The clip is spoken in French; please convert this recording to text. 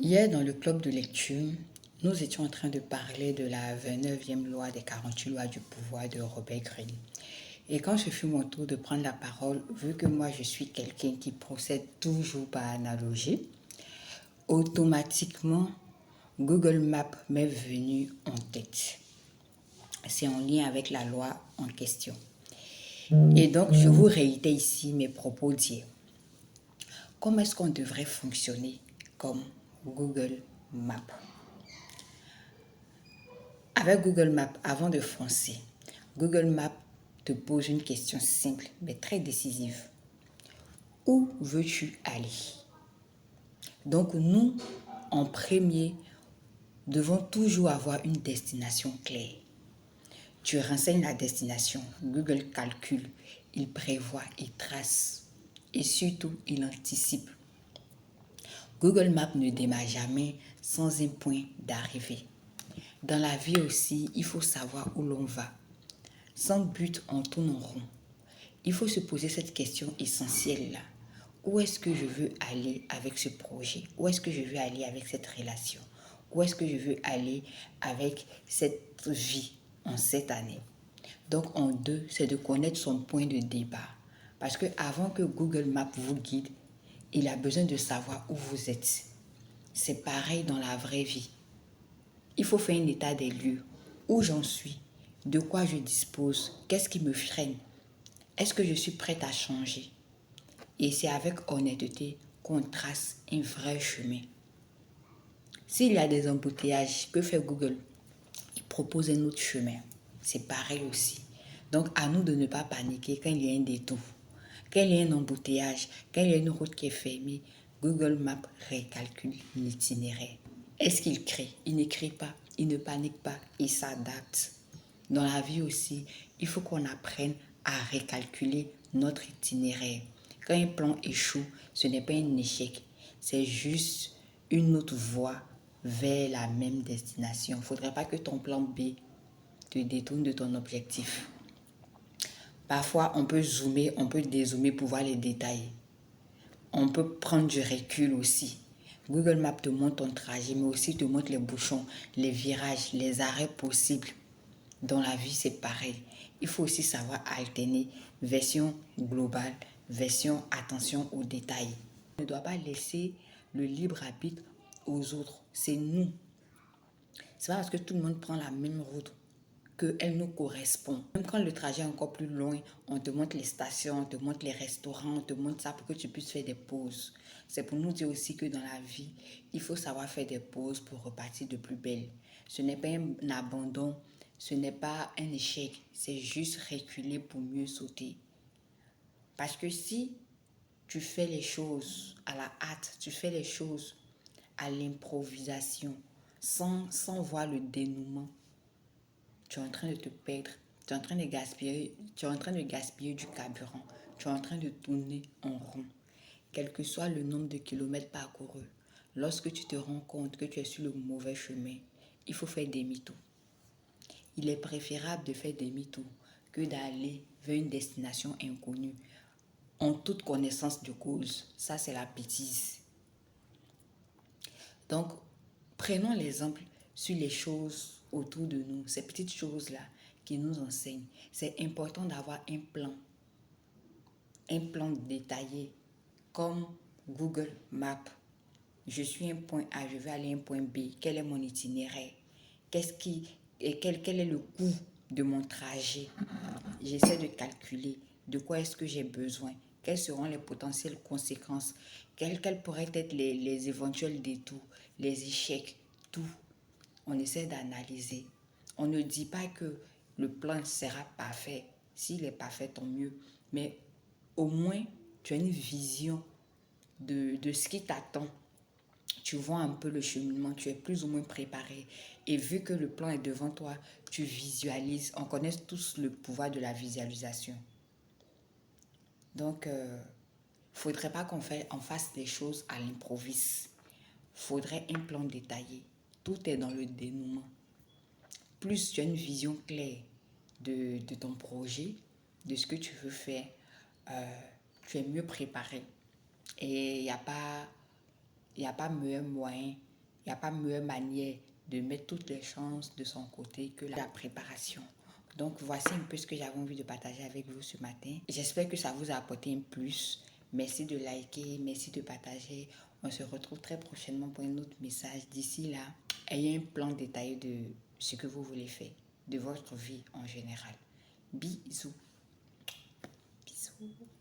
Hier, dans le club de lecture, nous étions en train de parler de la 29e loi des 48 lois du pouvoir de Robert Greene. Et quand ce fut mon tour de prendre la parole, vu que moi je suis quelqu'un qui procède toujours par analogie, automatiquement, Google Maps m'est venu en tête. C'est en lien avec la loi en question. Et donc, je vous réitère ici mes propos d'hier. Comment est-ce qu'on devrait fonctionner comme Google Maps? Avec Google Maps, avant de foncer, Google Maps te pose une question simple mais très décisive. Où veux-tu aller? Donc nous, en premier, devons toujours avoir une destination claire. Tu renseignes la destination, Google calcule, il prévoit, il trace et surtout il anticipe. Google Maps ne démarre jamais sans un point d'arrivée. Dans la vie aussi, il faut savoir où l'on va. Sans but, on tourne en rond. Il faut se poser cette question essentielle-là. Où est-ce que je veux aller avec ce projet? Où est-ce que je veux aller avec cette relation? Où est-ce que je veux aller avec cette vie en cette année? Donc, en deux, c'est de connaître son point de départ. Parce que avant que Google Maps vous guide, il a besoin de savoir où vous êtes. C'est pareil dans la vraie vie. Il faut faire un état des lieux. Où j'en suis? De quoi je dispose? Qu'est-ce qui me freine? Est-ce que je suis prête à changer? Et c'est avec honnêteté qu'on trace un vrai chemin. S'il y a des embouteillages, que fait Google? Il propose un autre chemin. C'est pareil aussi. Donc à nous de ne pas paniquer quand il y a un détour. Quand il y a un embouteillage, quand il y a une route qui est fermée, Google Maps récalcule l'itinéraire. Est-ce qu'il crée? Il ne crée pas, il ne panique pas, il s'adapte. Dans la vie aussi, il faut qu'on apprenne à récalculer notre itinéraire. Quand un plan échoue, ce n'est pas un échec, c'est juste une autre voie vers la même destination. Il ne faudrait pas que ton plan B te détourne de ton objectif. Parfois, on peut zoomer, on peut dézoomer pour voir les détails. On peut prendre du recul aussi. Google Maps te montre ton trajet, mais aussi te montre les bouchons, les virages, les arrêts possibles. Dans la vie, c'est pareil. Il faut aussi savoir alterner version globale, version attention aux détails. On ne doit pas laisser le libre arbitre aux autres. C'est nous. C'est pas parce que tout le monde prend la même route qu'elle nous correspond. Même quand le trajet est encore plus loin, on te montre les stations, on te montre les restaurants, on te montre ça pour que tu puisses faire des pauses. C'est pour nous dire aussi que dans la vie, il faut savoir faire des pauses pour repartir de plus belle. Ce n'est pas un abandon, ce n'est pas un échec, c'est juste reculer pour mieux sauter. Parce que si tu fais les choses à la hâte, tu fais les choses à l'improvisation, sans voir le dénouement, tu es en train de te perdre, tu es en train de gaspiller du carburant, tu es en train de tourner en rond. Quel que soit le nombre de kilomètres parcourus, lorsque tu te rends compte que tu es sur le mauvais chemin, il faut faire demi-tour. Il est préférable de faire demi-tour que d'aller vers une destination inconnue en toute connaissance de cause. Ça, c'est la bêtise. Donc, prenons l'exemple sur les choses autour de nous, ces petites choses-là qui nous enseignent. C'est important d'avoir un plan détaillé, comme Google Maps. Je suis un point A, je vais aller à un point B. Quel est mon itinéraire? Quel est le coût de mon trajet? J'essaie de calculer de quoi est-ce que j'ai besoin. Quelles seront les potentielles conséquences? Quels pourraient être les éventuels détours, les échecs, tout. On essaie d'analyser. On ne dit pas que le plan sera parfait. S'il est parfait, tant mieux. Mais au moins, tu as une vision de ce qui t'attend. Tu vois un peu le cheminement, tu es plus ou moins préparé. Et vu que le plan est devant toi, tu visualises. On connaît tous le pouvoir de la visualisation. Donc, faudrait pas on fasse des choses à l'improviste. Faudrait un plan détaillé. Tout est dans le dénouement. Plus tu as une vision claire de ton projet, de ce que tu veux faire, tu es mieux préparé. Et il n'y a pas meilleur moyen Il n'y a pas meilleure manière de mettre toutes les chances de son côté que la préparation. Donc, voici un peu ce que j'avais envie de partager avec vous ce matin. J'espère que ça vous a apporté un plus. Merci de liker, merci de partager. On se retrouve très prochainement pour un autre message. D'ici là, ayez un plan détaillé de ce que vous voulez faire, de votre vie en général. Bisous. Bisous.